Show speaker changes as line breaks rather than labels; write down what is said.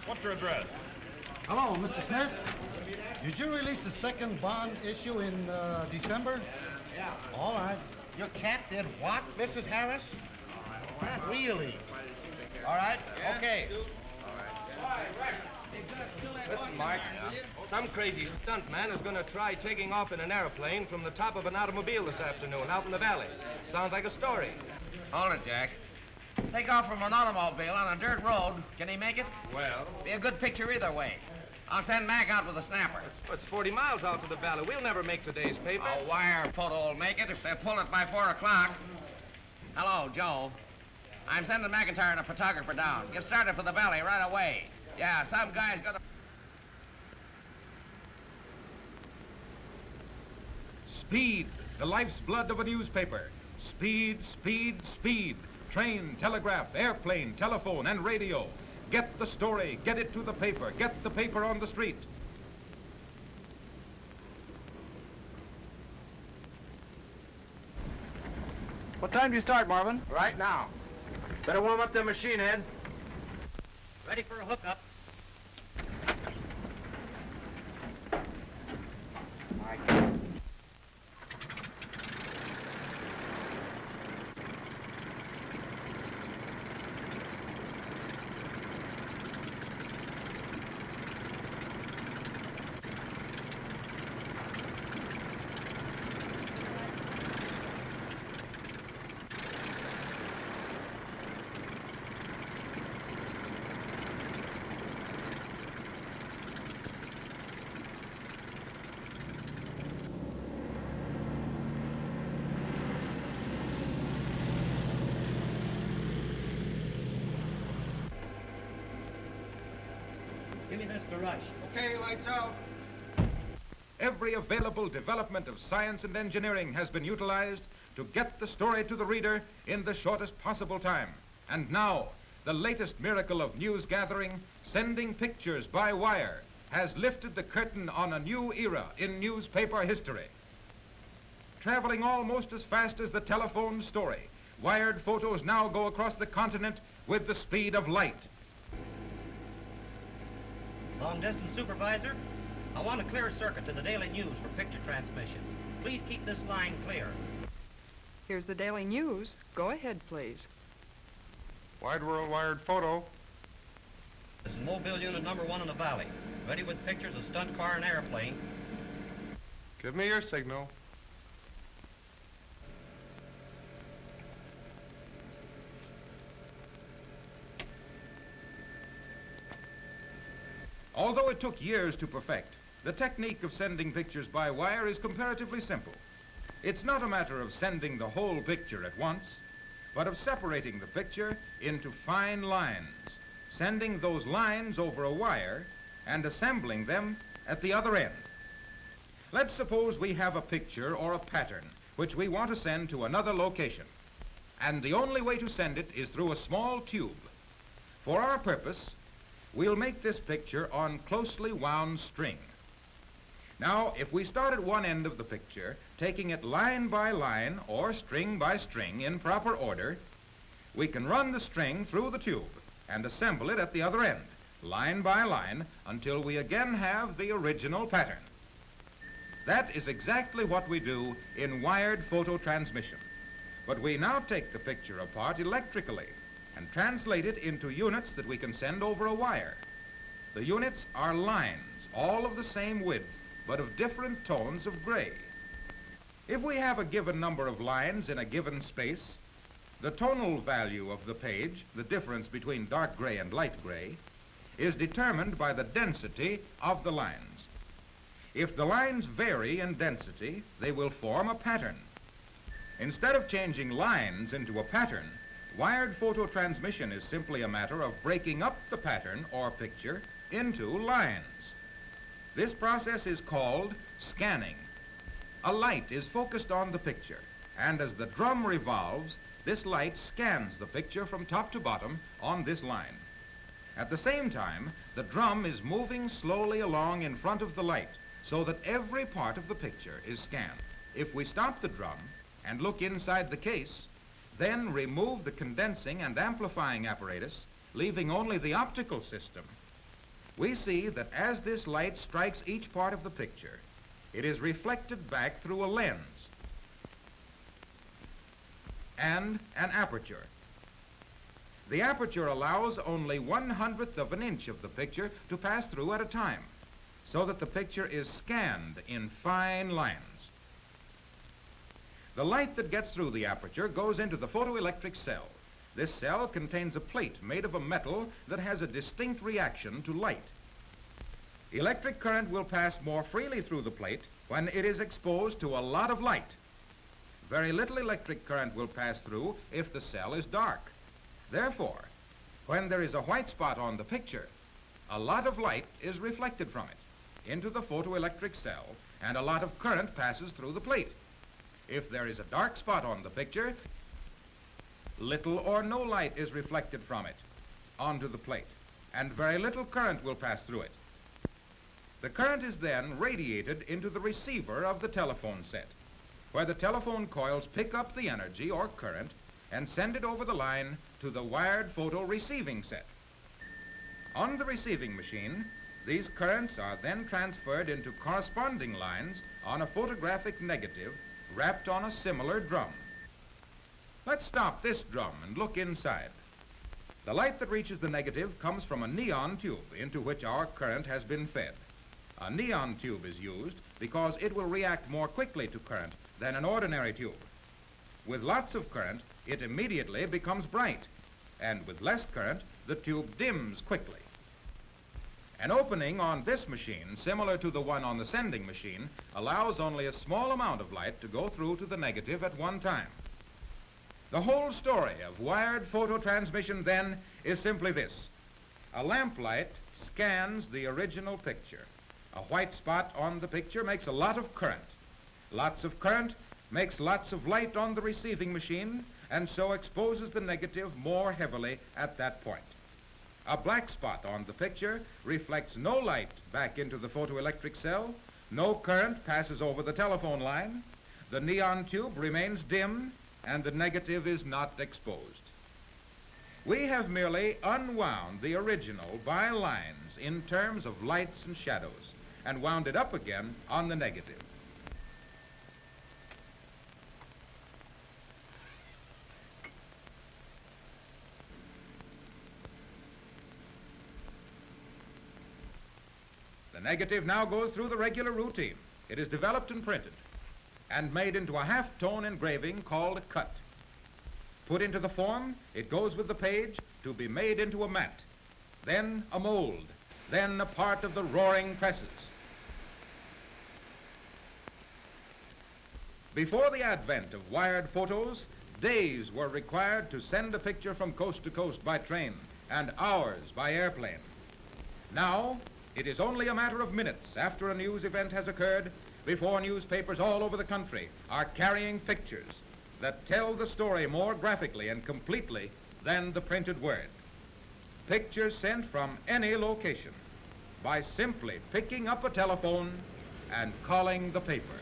What's your address?
Hello, Mr. Smith. Did you release the second bond issue in December?
Yeah.
All right.
Your cat did what, Mrs. Harris? Really? All right, okay.
Listen, Mark, some crazy stunt man is going to try taking off in an airplane from the top of an automobile this afternoon out in the valley. Sounds like a story.
Hold it, Jack. Take off from an automobile on a dirt road. Can he make it?
Well,
Be a good picture either way. I'll send Mac out with a snapper.
it's 40 miles out to the valley. We'll never make today's paper.
A wire photo will make it if they pull it by 4 o'clock. Hello, Joe. I'm sending MacIntyre and a photographer down. Get started for the valley right away. Yeah, some guy's got a...
Speed, the life's blood of a newspaper. Speed, speed, speed. Train, telegraph, airplane, telephone, and radio. Get the story, get it to the paper, get the paper on the street.
What time do you start, Marvin?
Right now. Better warm up the machine, Ed.
Ready for a hookup. Give me this to rush.
Okay, lights out.
Every available development of science and engineering has been utilized to get the story to the reader in the shortest possible time. And now, the latest miracle of news gathering, sending pictures by wire, has lifted the curtain on a new era in newspaper history. Traveling almost as fast as the telephone story, wired photos now go across the continent with the speed of light.
Long-distance supervisor, I want a clear circuit to the Daily News for picture transmission. Please keep this line clear.
Here's the Daily News. Go ahead, please.
Wide World Wired Photo.
This is Mobile Unit number 1 in the valley, ready with pictures of stunt car and airplane.
Give me your signal.
Although it took years to perfect, the technique of sending pictures by wire is comparatively simple. It's not a matter of sending the whole picture at once, but of separating the picture into fine lines, sending those lines over a wire and assembling them at the other end. Let's suppose we have a picture or a pattern which we want to send to another location, and the only way to send it is through a small tube. For our purpose, we'll make this picture on closely wound string. Now, if we start at one end of the picture, taking it line by line or string by string in proper order, we can run the string through the tube and assemble it at the other end, line by line, until we again have the original pattern. That is exactly what we do in wired photo transmission. But we now take the picture apart electrically and translate it into units that we can send over a wire. The units are lines, all of the same width, but of different tones of gray. If we have a given number of lines in a given space, the tonal value of the page, the difference between dark gray and light gray, is determined by the density of the lines. If the lines vary in density, they will form a pattern. Instead of changing lines into a pattern, wired photo transmission is simply a matter of breaking up the pattern or picture into lines. This process is called scanning. A light is focused on the picture, and as the drum revolves, this light scans the picture from top to bottom on this line. At the same time, the drum is moving slowly along in front of the light, so that every part of the picture is scanned. If we stop the drum and look inside the case, then remove the condensing and amplifying apparatus, leaving only the optical system, we see that as this light strikes each part of the picture, it is reflected back through a lens and an aperture. The aperture allows only 1/100th of an inch of the picture to pass through at a time, so that the picture is scanned in fine lines. The light that gets through the aperture goes into the photoelectric cell. This cell contains a plate made of a metal that has a distinct reaction to light. Electric current will pass more freely through the plate when it is exposed to a lot of light. Very little electric current will pass through if the cell is dark. Therefore, when there is a white spot on the picture, a lot of light is reflected from it into the photoelectric cell, and a lot of current passes through the plate. If there is a dark spot on the picture, little or no light is reflected from it onto the plate, and very little current will pass through it. The current is then radiated into the receiver of the telephone set, where the telephone coils pick up the energy or current and send it over the line to the wired photo receiving set. On the receiving machine, these currents are then transferred into corresponding lines on a photographic negative wrapped on a similar drum. Let's stop this drum and look inside. The light that reaches the negative comes from a neon tube into which our current has been fed. A neon tube is used because it will react more quickly to current than an ordinary tube. With lots of current, it immediately becomes bright, and with less current, the tube dims quickly. An opening on this machine, similar to the one on the sending machine, allows only a small amount of light to go through to the negative at one time. The whole story of wired photo transmission, then, is simply this. A lamplight scans the original picture. A white spot on the picture makes a lot of current. Lots of current makes lots of light on the receiving machine, and so exposes the negative more heavily at that point. A black spot on the picture reflects no light back into the photoelectric cell, no current passes over the telephone line, the neon tube remains dim, and the negative is not exposed. We have merely unwound the original by lines in terms of lights and shadows, and wound it up again on the negative. The negative now goes through the regular routine. It is developed and printed and made into a half-tone engraving called a cut. Put into the form, it goes with the page to be made into a mat, then a mold, then a part of the roaring presses. Before the advent of wired photos, days were required to send a picture from coast to coast by train and hours by airplane. Now, it is only a matter of minutes after a news event has occurred before newspapers all over the country are carrying pictures that tell the story more graphically and completely than the printed word. Pictures sent from any location by simply picking up a telephone and calling the paper.